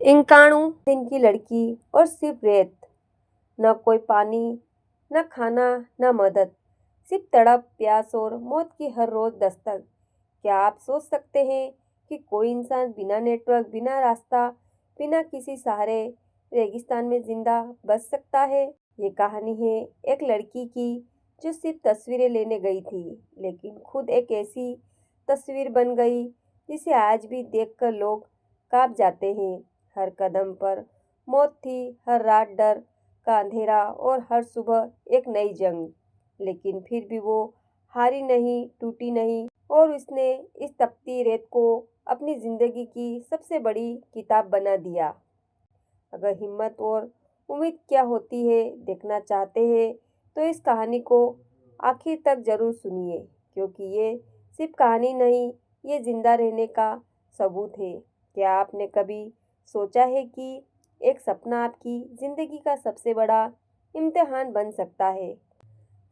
इक्याणु दिन की लड़की और सिर्फ रेत। न कोई पानी, न खाना, न मदद। सिर्फ तड़प, प्यास और मौत की हर रोज दस्तक। क्या आप सोच सकते हैं कि कोई इंसान बिना नेटवर्क, बिना रास्ता, बिना किसी सहारे रेगिस्तान में जिंदा बच सकता है? ये कहानी है एक लड़की की जो सिर्फ तस्वीरें लेने गई थी, लेकिन खुद एक ऐसी तस्वीर बन गई जिसे आज भी देखकर लोग कांप जाते हैं। हर कदम पर मौत थी, हर रात डर का अंधेरा और हर सुबह एक नई जंग। लेकिन फिर भी वो हारी नहीं, टूटी नहीं और उसने इस तपती रेत को अपनी जिंदगी की सबसे बड़ी किताब बना दिया। अगर हिम्मत और उम्मीद क्या होती है देखना चाहते हैं तो इस कहानी को आखिर तक जरूर सुनिए, क्योंकि ये सिर्फ कहानी नहीं, ये जिंदा रहने का सबूत है। क्या आपने कभी सोचा है कि एक सपना आपकी जिंदगी का सबसे बड़ा इम्तिहान बन सकता है?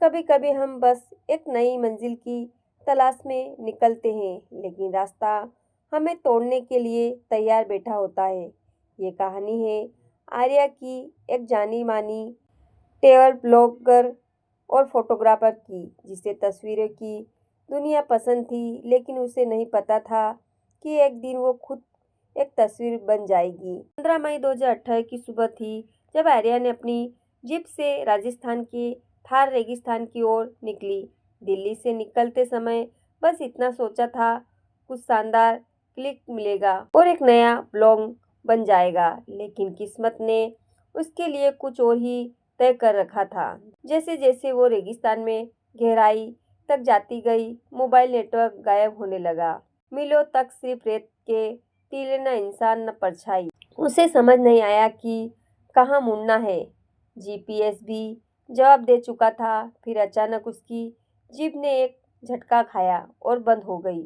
कभी कभी हम बस एक नई मंजिल की तलाश में निकलते हैं, लेकिन रास्ता हमें तोड़ने के लिए तैयार बैठा होता है। ये कहानी है आर्या की, एक जानी मानी ट्रैवल ब्लॉगर और फोटोग्राफर की, जिसे तस्वीरों की दुनिया पसंद थी, लेकिन उसे नहीं पता था कि एक दिन वो खुद एक तस्वीर बन जाएगी। 15 मई 2018 की सुबह थी जब आर्या ने अपनी जीप से राजस्थान के थार रेगिस्तान की ओर निकली। दिल्ली से निकलते समय बस इतना सोचा था, कुछ शानदार क्लिक मिलेगा और एक नया ब्लॉग बन जाएगा। लेकिन किस्मत ने उसके लिए कुछ और ही तय कर रखा था। जैसे जैसे वो रेगिस्तान में गहराई तक जाती गई, मोबाइल नेटवर्क गायब होने लगा। मीलों तक सिर्फ रेत के टीले, न इंसान न परछाई। उसे समझ नहीं आया कि कहाँ मुड़ना है। जीपीएस भी जवाब दे चुका था। फिर अचानक उसकी जीप ने एक झटका खाया और बंद हो गई।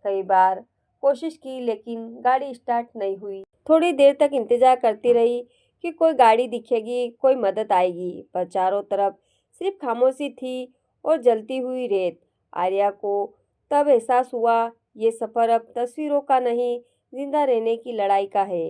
कई बार कोशिश की, लेकिन गाड़ी स्टार्ट नहीं हुई। थोड़ी देर तक इंतजार करती रही कि कोई गाड़ी दिखेगी, कोई मदद आएगी, पर चारों तरफ सिर्फ खामोशी थी और जलती हुई रेत। आर्या को तब एहसास हुआ, ये सफर अब तस्वीरों का नहीं, जिंदा रहने की लड़ाई का है।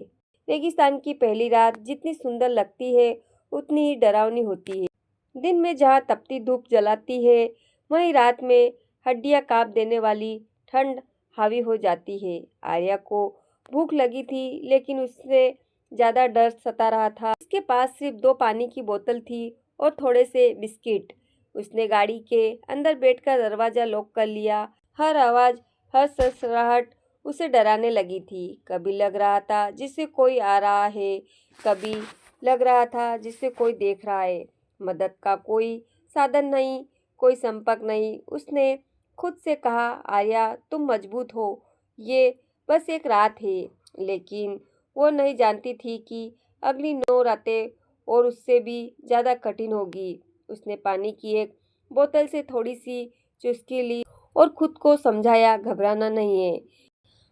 रेगिस्तान की पहली रात जितनी सुंदर लगती है, उतनी ही डरावनी होती है। दिन में जहाँ तपती धूप जलाती है, वहीं रात में हड्डियां कांप देने वाली ठंड हावी हो जाती है। आर्या को भूख लगी थी, लेकिन उससे ज्यादा डर सता रहा था। उसके पास सिर्फ 2 पानी की बोतल थी और थोड़े से बिस्किट। उसने गाड़ी के अंदर बैठकर दरवाजा लॉक कर लिया। हर आवाज, हर सरसराहट उसे डराने लगी थी। कभी लग रहा था जिससे कोई आ रहा है, कभी लग रहा था जिससे कोई देख रहा है। मदद का कोई साधन नहीं, कोई संपर्क नहीं। उसने खुद से कहा, आर्या तुम मजबूत हो, ये बस एक रात है। लेकिन वो नहीं जानती थी कि अगली 9 रातें और उससे भी ज़्यादा कठिन होगी। उसने पानी की एक बोतल से थोड़ी सी चुस्की ली और खुद को समझाया, घबराना नहीं है।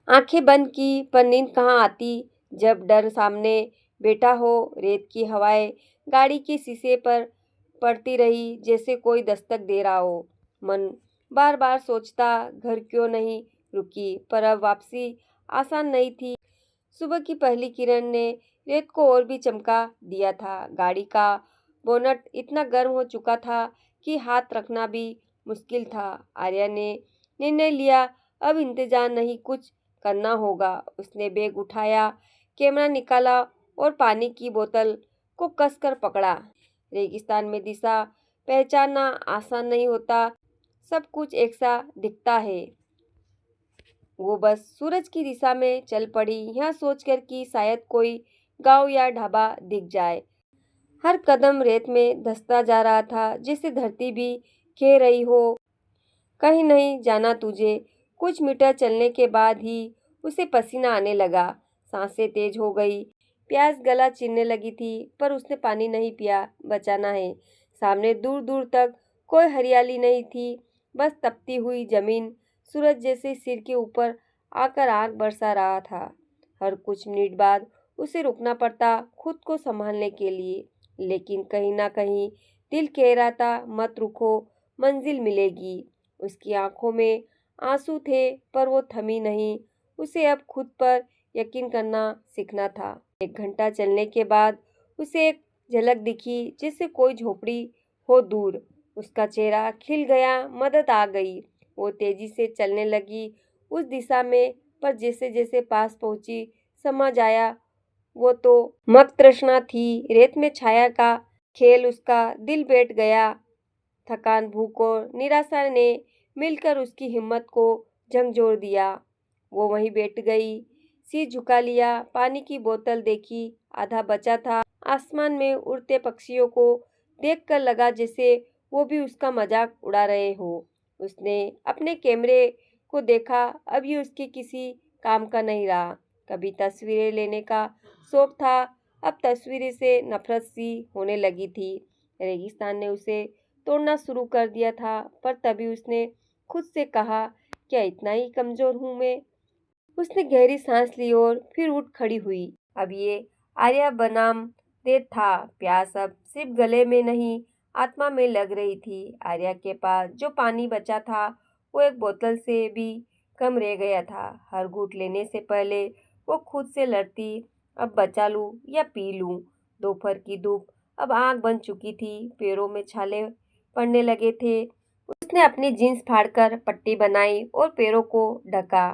आंखें बंद की, पर नींद कहाँ आती जब डर सामने बैठा हो। रेत की हवाएं गाड़ी के शीशे पर पड़ती रही, जैसे कोई दस्तक दे रहा हो। मन बार बार सोचता, घर क्यों नहीं रुकी, पर अब वापसी आसान नहीं थी। सुबह की पहली किरण ने रेत को और भी चमका दिया था। गाड़ी का बोनट इतना गर्म हो चुका था कि हाथ रखना भी मुश्किल था। आर्या ने निर्णय लिया, अब इंतजार नहीं, कुछ करना होगा। उसने बैग उठाया, कैमरा निकाला और पानी की बोतल को कसकर पकड़ा। रेगिस्तान में दिशा पहचानना आसान नहीं होता, सब कुछ एक सा दिखता है। वो बस सूरज की दिशा में चल पड़ी, यह सोचकर कि शायद कोई गांव या ढाबा दिख जाए। हर कदम रेत में धंसता जा रहा था, जैसे धरती भी कह रही हो, कहीं नहीं जाना तुझे। कुछ मीटर चलने के बाद ही उसे पसीना आने लगा, सांसें तेज हो गई, प्यास गला चीरने लगी थी, पर उसने पानी नहीं पिया, बचाना है। सामने दूर दूर तक कोई हरियाली नहीं थी, बस तपती हुई जमीन। सूरज जैसे सिर के ऊपर आकर आग बरसा रहा था। हर कुछ मिनट बाद उसे रुकना पड़ता, खुद को संभालने के लिए। लेकिन कहीं ना कहीं दिल कह रहा था, मत रुको, मंजिल मिलेगी। उसकी आंखों में आंसू थे, पर वो थमी नहीं। उसे अब खुद पर यकीन करना सीखना था। 1 घंटा चलने के बाद उसे एक झलक दिखी, जैसे कोई झोपड़ी हो दूर। उसका चेहरा खिल गया, मदद आ गई। वो तेजी से चलने लगी उस दिशा में, पर जैसे जैसे पास पहुंची समझ आया वो तो मत तृष्णा थी। रेत में छाया का खेल उसका दिल बैठ गया। थकान, भूख और निराशा ने मिलकर उसकी हिम्मत को झकझोर दिया। वो वहीं बैठ गई, सिर झुका लिया, पानी की बोतल देखी, आधा बचा था। आसमान में उड़ते पक्षियों को देखकर लगा जैसे वो भी उसका मजाक उड़ा रहे हो। उसने अपने कैमरे को देखा, अब ये उसके किसी काम का नहीं रहा। कभी तस्वीरें लेने का शौक था, अब तस्वीरें से नफरत सी होने लगी थी। रेगिस्तान ने उसे तोड़ना शुरू कर दिया था, पर तभी उसने खुद से कहा, क्या इतना ही कमजोर हूँ मैं? उसने गहरी सांस ली और फिर उठ खड़ी हुई। अब ये आर्या बनाम दे था। प्यास अब सिर्फ गले में नहीं, आत्मा में लग रही थी। आर्या के पास जो पानी बचा था वो एक बोतल से भी कम रह गया था। हर घूंट लेने से पहले वो खुद से लड़ती, अब बचा लूं या पी लूं। दोपहर की धूप अब आग बन चुकी थी, पैरों में छाले पड़ने लगे थे। उसने अपनी जीन्स फाड़कर पट्टी बनाई और पैरों को ढका।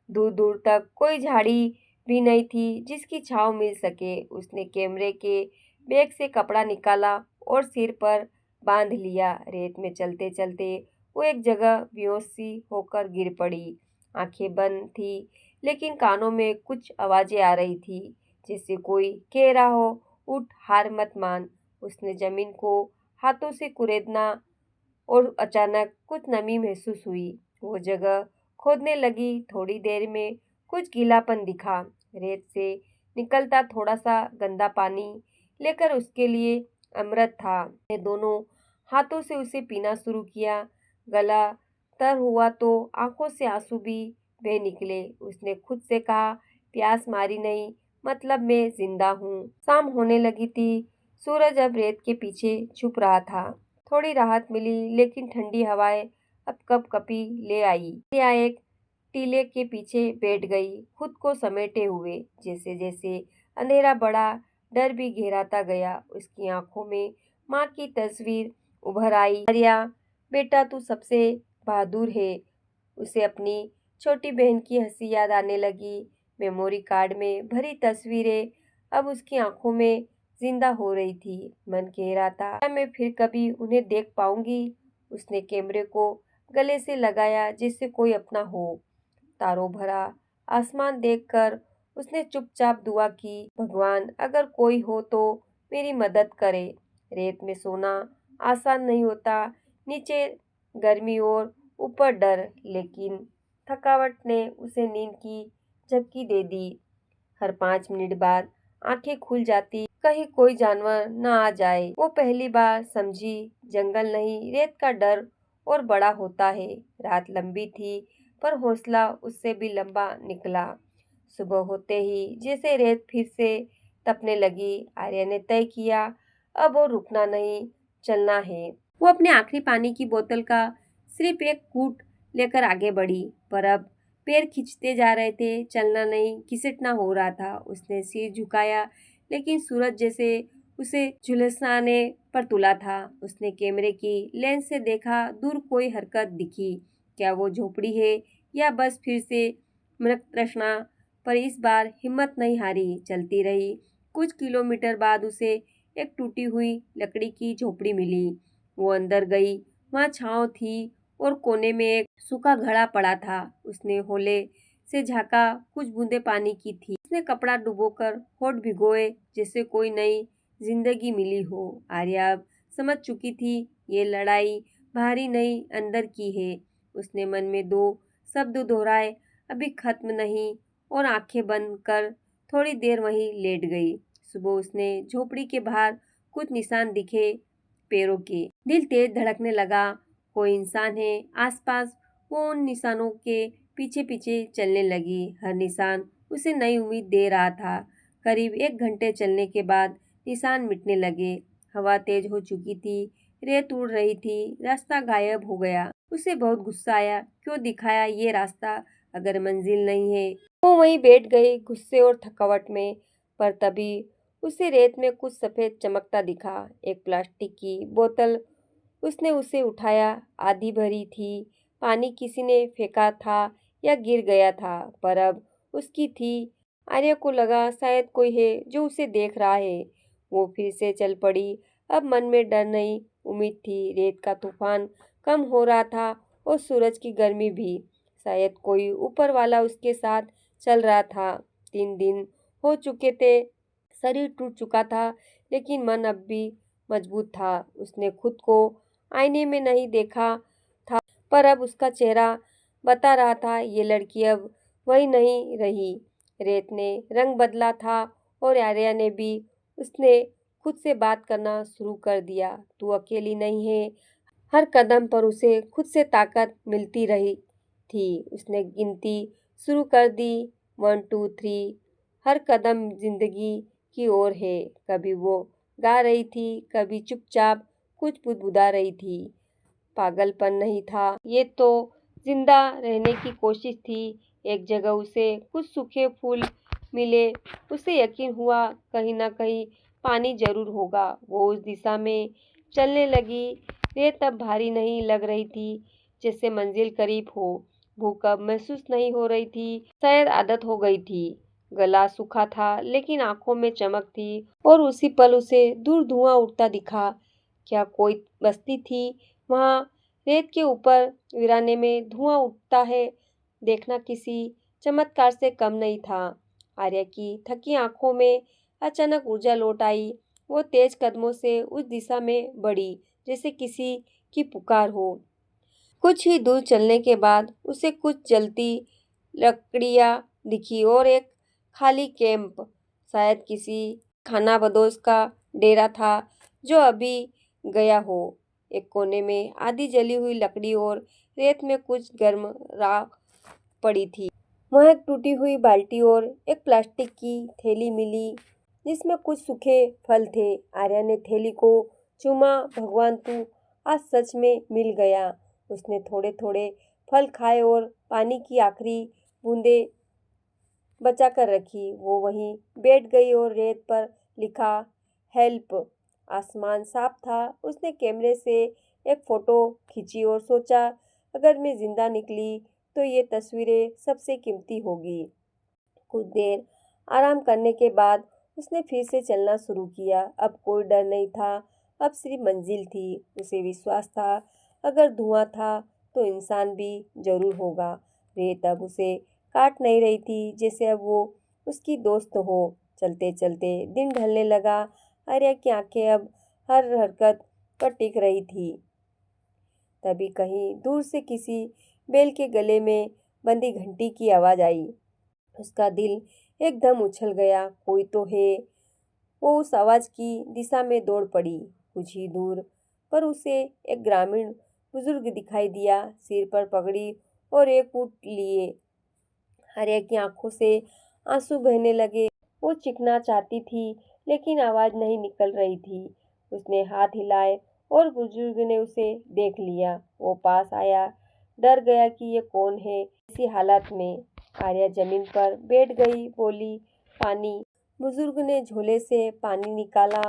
दूर दूर तक कोई झाड़ी भी नहीं थी जिसकी छांव मिल सके। उसने कैमरे के बैग से कपड़ा निकाला और सिर पर बांध लिया। रेत में चलते चलते वो एक जगह बेहोश सी होकर गिर पड़ी। आंखें बंद थी, लेकिन कानों में कुछ आवाजें आ रही थी, जैसे कोई कह रहा हो, उठ, हार मत मान। उसने जमीन को हाथों से कुरेदना और अचानक कुछ नमी महसूस हुई। वो जगह खोदने लगी। थोड़ी देर में कुछ गीलापन दिखा। रेत से निकलता थोड़ा सा गंदा पानी लेकर उसके लिए अमृत था। उसने दोनों हाथों से उसे पीना शुरू किया। गला तर हुआ तो आंखों से आंसू भी बह निकले। उसने खुद से कहा, प्यास मारी नहीं, मतलब मैं जिंदा हूँ। शाम होने लगी थी। सूरज अब रेत के पीछे छुप रहा था। थोड़ी राहत मिली, लेकिन ठंडी हवाएं अब कप कपी ले आई। या एक टीले के पीछे बैठ गई, खुद को समेटे हुए। जैसे जैसे अंधेरा बढ़ा, डर भी गहराता गया। उसकी आंखों में माँ की तस्वीर उभर आई। आर्या, बेटा तू सबसे बहादुर है। उसे अपनी छोटी बहन की हंसी याद आने लगी। मेमोरी कार्ड में भरी तस्वीरें अब उसकी आंखों में जिंदा हो रही थी। मन कह रहा था, क्या मैं फिर कभी उन्हें देख पाऊंगी? उसने कैमरे को गले से लगाया, जैसे कोई अपना हो। तारों भरा आसमान देखकर उसने चुपचाप दुआ की, भगवान अगर कोई हो तो मेरी मदद करे। रेत में सोना आसान नहीं होता, नीचे गर्मी और ऊपर डर, लेकिन थकावट ने उसे नींद की झपकी दे दी। हर 5 मिनट बाद आंखें खुल जाती, कहीं कोई जानवर न आ जाए। वो पहली बार समझी, जंगल नहीं, रेत का डर और बड़ा होता है। रात लंबी थी, पर हौसला उससे भी लंबा निकला। सुबह होते ही जैसे रेत फिर से तपने लगी, आर्या ने तय किया, अब वो रुकना नहीं, चलना है। वो अपने आखिरी पानी की बोतल का सिर्फ एक घूंट लेकर आगे बढ़ी, पर अब पैर खींचते जा रहे थे, चलना नहीं, घिसटना हो रहा था। उसने सिर झुकाया, लेकिन सूरज जैसे उसे झुलसाने पर तुला था। उसने कैमरे की लेंस से देखा, दूर कोई हरकत दिखी। क्या वो झोपड़ी है या बस फिर से मृत तृष्णा? पर इस बार हिम्मत नहीं हारी, चलती रही। कुछ किलोमीटर बाद उसे एक टूटी हुई लकड़ी की झोपड़ी मिली। वो अंदर गई। वहाँ छांव थी और कोने में एक सूखा घड़ा पड़ा था। उसने होले से झांका, कुछ बूंदे पानी की थी। उसने कपड़ा डुबोकर होठ भिगोए, जैसे कोई नई जिंदगी मिली हो। आर्या अब समझ चुकी थी, ये लड़ाई बाहरी नहीं, अंदर की है। उसने मन में 2 शब्द दोहराए, अभी खत्म नहीं, और आंखें बंद कर थोड़ी देर वहीं लेट गई। सुबह उसने झोपड़ी के बाहर कुछ निशान दिखे, पैरों के। दिल तेज धड़कने लगा, कोई इंसान है आसपास। वो उन निशानों के पीछे पीछे चलने लगी। हर निशान उसे नई उम्मीद दे रहा था। करीब 1 घंटे चलने के बाद निशान मिटने लगे। हवा तेज हो चुकी थी, रेत उड़ रही थी, रास्ता गायब हो गया। उसे बहुत गुस्सा आया, क्यों दिखाया ये रास्ता अगर मंजिल नहीं है? वो वहीं बैठ गई, गुस्से और थकावट में। पर तभी उसे रेत में कुछ सफ़ेद चमकता दिखा। एक प्लास्टिक की बोतल उसने उसे उठाया, आधी भरी थी। पानी किसी ने फेंका था या गिर गया था, पर अब उसकी थी। आर्या को लगा शायद कोई है जो उसे देख रहा है। वो फिर से चल पड़ी। अब मन में डर नहीं, उम्मीद थी। रेत का तूफान कम हो रहा था और सूरज की गर्मी भी। शायद कोई ऊपर वाला उसके साथ चल रहा था। 3 दिन हो चुके थे, शरीर टूट चुका था, लेकिन मन अब भी मजबूत था। उसने खुद को आईने में नहीं देखा था, पर अब उसका चेहरा बता रहा था ये लड़की अब वही नहीं रही। रेत ने रंग बदला था और आर्या ने भी। उसने खुद से बात करना शुरू कर दिया। तू अकेली नहीं है। हर कदम पर उसे खुद से ताकत मिलती रही थी। उसने गिनती शुरू कर दी, 1 2 3। हर कदम जिंदगी की ओर है। कभी वो गा रही थी, कभी चुपचाप कुछ बुदबुदा रही थी। पागलपन नहीं था ये तो, जिंदा रहने की कोशिश थी। एक जगह उसे कुछ सूखे फूल मिले। उसे यकीन हुआ कहीं ना कहीं पानी जरूर होगा। वो उस दिशा में चलने लगी। रेत अब भारी नहीं लग रही थी, जैसे मंजिल करीब हो। भूख अब महसूस नहीं हो रही थी, शायद आदत हो गई थी। गला सूखा था, लेकिन आंखों में चमक थी। और उसी पल उसे दूर धुआं उठता दिखा। क्या कोई बस्ती थी वहां? रेत के ऊपर वीराने में धुआं उठता है देखना किसी चमत्कार से कम नहीं था। आर्या की थकी आंखों में अचानक ऊर्जा लौट आई। वो तेज कदमों से उस दिशा में बढ़ी, जैसे किसी की पुकार हो। कुछ ही दूर चलने के बाद उसे कुछ जलती लकड़ियां दिखी और एक खाली कैंप। शायद किसी खानाबदोश का डेरा था जो अभी गया हो। एक कोने में आधी जली हुई लकड़ी और रेत में कुछ गर्म राख पड़ी थी। वहाँ एक टूटी हुई बाल्टी और एक प्लास्टिक की थैली मिली, जिसमें कुछ सूखे फल थे। आर्या ने थैली को चूमा। भगवान, तू आज सच में मिल गया। उसने थोड़े थोड़े फल खाए और पानी की आखिरी बूंदें बचा कर रखी। वो वहीं बैठ गई और रेत पर लिखा, हेल्प। आसमान साफ था। उसने कैमरे से एक फोटो खींची और सोचा, अगर मैं जिंदा निकली तो ये तस्वीरें सबसे कीमती होगी। कुछ देर आराम करने के बाद उसने फिर से चलना शुरू किया। अब कोई डर नहीं था, अब सिर्फ मंजिल थी। उसे विश्वास था, अगर धुआं था तो इंसान भी जरूर होगा। रेत अब उसे काट नहीं रही थी, जैसे अब वो उसकी दोस्त हो। चलते चलते दिन ढलने लगा। आर्या की आंखें अब हर हरकत पर टिक रही थी। तभी कहीं दूर से किसी बैल के गले में बंधी घंटी की आवाज आई। उसका दिल एकदम उछल गया। कोई तो है। वो उस आवाज की दिशा में दौड़ पड़ी। कुछ ही दूर पर उसे एक ग्रामीण बुजुर्ग दिखाई दिया, सिर पर पगड़ी और एक ऊँट लिए। आर्या की आंखों से आंसू बहने लगे। वो चीखना चाहती थी, लेकिन आवाज नहीं निकल रही थी। उसने हाथ हिलाए और बुजुर्ग ने उसे देख लिया। वो पास आया, डर गया कि ये कौन है इसी हालत में। आर्या जमीन पर बैठ गई, बोली, पानी। बुजुर्ग ने झोले से पानी निकाला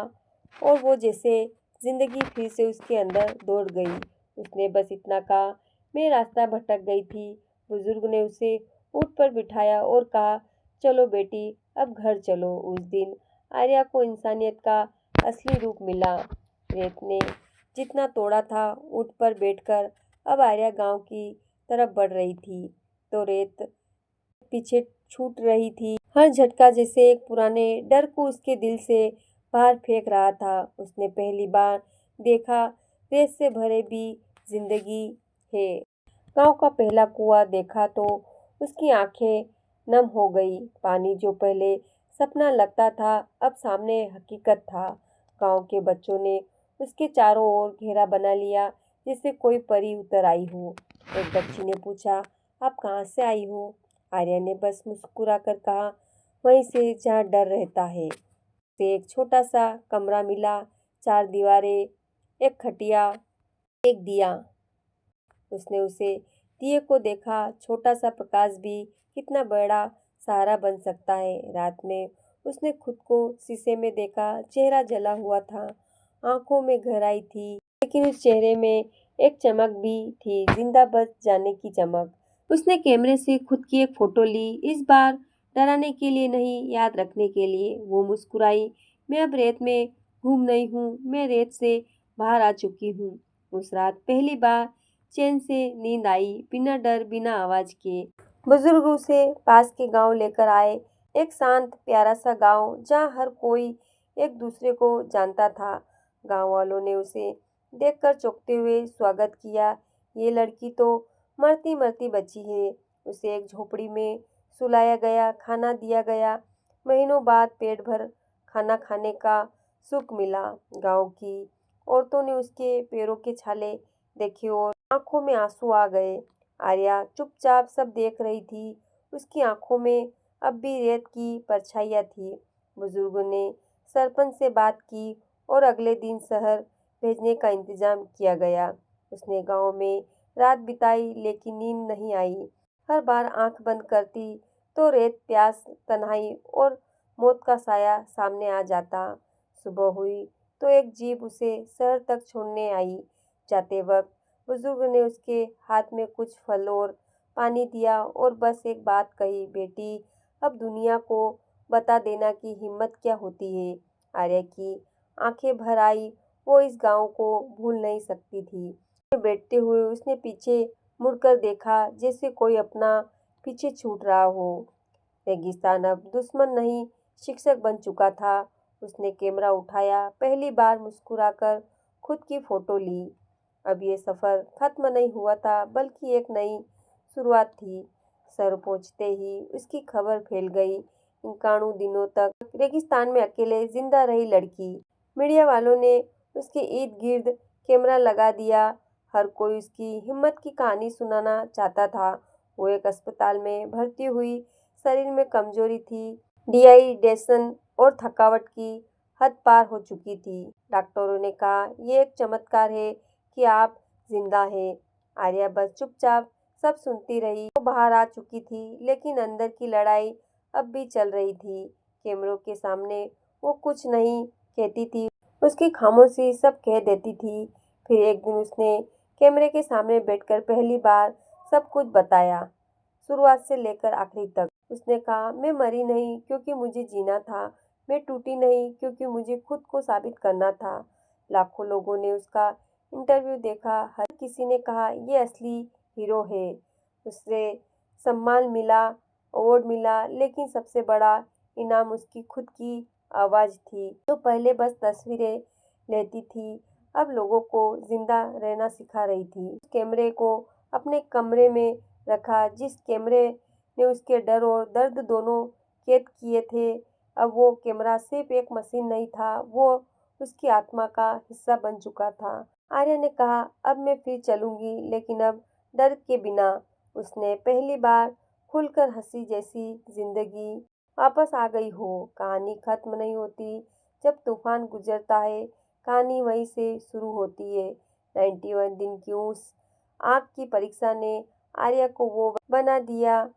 और वो जैसे जिंदगी फिर से उसके अंदर दौड़ गई। उसने बस इतना कहा, मैं रास्ता भटक गई थी। बुजुर्ग ने उसे ऊँट पर बिठाया और कहा, चलो बेटी, अब घर चलो। उस दिन आर्या को इंसानियत का असली रूप मिला। रेत ने जितना तोड़ा था, ऊँट पर बैठकर अब आर्या गांव की तरफ बढ़ रही थी, तो रेत पीछे छूट रही थी। हर झटका जैसे एक पुराने डर को उसके दिल से बाहर फेंक रहा था। उसने पहली बार देखा, रेत से भरे भी जिंदगी है। गांव का पहला कुआं देखा तो उसकी आंखें नम हो गई। पानी जो पहले सपना लगता था, अब सामने हकीकत था। गांव के बच्चों ने उसके चारों ओर घेरा बना लिया, जैसे कोई परी उतर आई हो। एक बच्ची ने पूछा, आप कहाँ से आई हो? आर्या ने बस मुस्कुराकर कहा, वहीं से जहाँ डर रहता है। उसे एक छोटा सा कमरा मिला, 4 दीवारें, एक खटिया, एक दिया। उसने उसे दिए को देखा। छोटा सा प्रकाश भी कितना बड़ा सहारा बन सकता है। रात में उसने खुद को शीशे में देखा। चेहरा जला हुआ था, आंखों में गहराई थी, लेकिन उस चेहरे में एक चमक भी थी, जिंदा बच जाने की चमक। उसने कैमरे से खुद की एक फोटो ली, इस बार डराने के लिए नहीं, याद रखने के लिए। वो मुस्कुराई। मैं अब रेत में घूम नहीं हूँ, मैं रेत से बाहर आ चुकी हूँ। उस रात पहली बार चैन से नींद आई, बिना डर बिना आवाज के। बुजुर्ग उसे पास के गांव लेकर आए, एक शांत प्यारा सा गांव जहां हर कोई एक दूसरे को जानता था। गांव वालों ने उसे देखकर चौंकते हुए स्वागत किया। ये लड़की तो मरती मरती बची है। उसे एक झोपड़ी में सुलाया गया, खाना दिया गया। महीनों बाद पेट भर खाना खाने का सुख मिला। गांव की औरतों ने उसके पैरों के छाले देखे और आंखों में आंसू आ गए। आर्या चुपचाप सब देख रही थी। उसकी आंखों में अब भी रेत की परछाइयाँ थी। बुजुर्गों ने सरपंच से बात की और अगले दिन शहर भेजने का इंतजाम किया गया। उसने गांव में रात बिताई, लेकिन नींद नहीं आई। हर बार आंख बंद करती तो रेत, प्यास, तन्हाई और मौत का साया सामने आ जाता। सुबह हुई तो एक जीप उसे शहर तक छोड़ने आई। जाते वक्त बुजुर्ग ने उसके हाथ में कुछ फल और पानी दिया और बस एक बात कही, बेटी, अब दुनिया को बता देना कि हिम्मत क्या होती है। आर्या की आंखें भर आई। वो इस गांव को भूल नहीं सकती थी। बैठते हुए उसने पीछे मुड़कर देखा, जैसे कोई अपना पीछे छूट रहा हो। रेगिस्तान अब दुश्मन नहीं, शिक्षक बन चुका था। उसने कैमरा उठाया, पहली बार मुस्कुराकर खुद की फोटो ली। अब ये सफ़र खत्म नहीं हुआ था, बल्कि एक नई शुरुआत थी। शहर पहुंचते ही उसकी खबर फैल गई। इक्यानों दिनों तक रेगिस्तान में अकेले जिंदा रही लड़की। मीडिया वालों ने उसके इर्द गिर्द कैमरा लगा दिया। हर कोई उसकी हिम्मत की कहानी सुनाना चाहता था। वो एक अस्पताल में भर्ती हुई। शरीर में कमजोरी थी, डिहाइड्रेशन और थकावट की हद पार हो चुकी थी। डॉक्टरों ने कहा, ये एक चमत्कार है कि आप जिंदा हैं। आर्या बस चुपचाप सब सुनती रही। वो बाहर आ चुकी थी, लेकिन अंदर की लड़ाई अब भी चल रही थी। कैमरों के सामने वो कुछ नहीं कहती थी, उसकी खामोशी सब कह देती थी। फिर एक दिन उसने कैमरे के सामने बैठकर पहली बार सब कुछ बताया, शुरुआत से लेकर आखिरी तक। उसने कहा, मैं मरी नहीं क्योंकि मुझे जीना था, मैं टूटी नहीं क्योंकि मुझे खुद को साबित करना था। लाखों लोगों ने उसका इंटरव्यू देखा, हर किसी ने कहा ये असली हीरो है। उसे सम्मान मिला, अवार्ड मिला, लेकिन सबसे बड़ा इनाम उसकी खुद की आवाज़ थी, जो पहले बस तस्वीरें लेती थी, अब लोगों को जिंदा रहना सिखा रही थी। उस कैमरे को अपने कमरे में रखा, जिस कैमरे ने उसके डर और दर्द दोनों कैद किए थे। अब वो कैमरा सिर्फ एक मशीन नहीं था, वो उसकी आत्मा का हिस्सा बन चुका था। आर्या ने कहा, अब मैं फिर चलूंगी, लेकिन अब डर के बिना। उसने पहली बार खुलकर हंसी, जैसी जिंदगी वापस आ गई हो। कहानी खत्म नहीं होती जब तूफान गुजरता है, कहानी वहीं से शुरू होती है। 91 दिन की उस आग की परीक्षा ने आर्या को वो बना दिया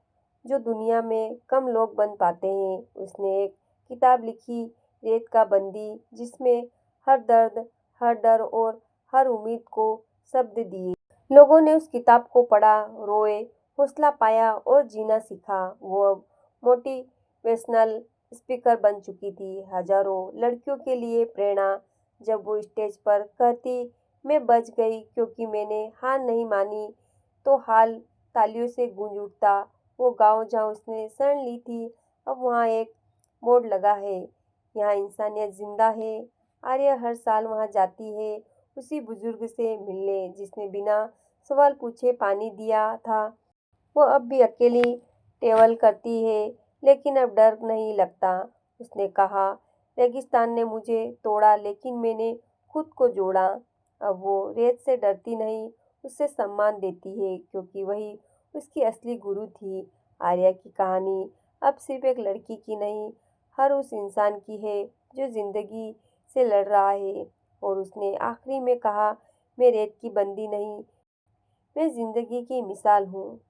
जो दुनिया में कम लोग बन पाते हैं। उसने एक किताब लिखी, रेत का बंदी, जिसमें हर दर्द, हर डर और हर उम्मीद को शब्द दिए। लोगों ने उस किताब को पढ़ा, रोए, हौसला पाया और जीना सीखा। वो अब मोटिवेशनल स्पीकर बन चुकी थी, हजारों लड़कियों के लिए प्रेरणा। जब वो स्टेज पर कहती, मैं बच गई क्योंकि मैंने हार नहीं मानी, तो हाल तालियों से गूंज उठता। वो गांव जहाँ उसने शरण ली थी, अब वहाँ एक बोर्ड लगा है, यहाँ इंसानियत जिंदा है। आर्या हर साल वहाँ जाती है, उसी बुजुर्ग से मिलने जिसने बिना सवाल पूछे पानी दिया था। वो अब भी अकेली ट्रैवल करती है, लेकिन अब डर नहीं लगता। उसने कहा, रेगिस्तान ने मुझे तोड़ा, लेकिन मैंने खुद को जोड़ा। अब वो रेत से डरती नहीं, उससे सम्मान देती है, क्योंकि वही उसकी असली गुरु थी। आर्या की कहानी अब सिर्फ एक लड़की की नहीं, हर उस इंसान की है जो जिंदगी से लड़ रहा है। और उसने आखिरी में कहा, मैं रेत की बंदी नहीं, मैं जिंदगी की मिसाल हूँ।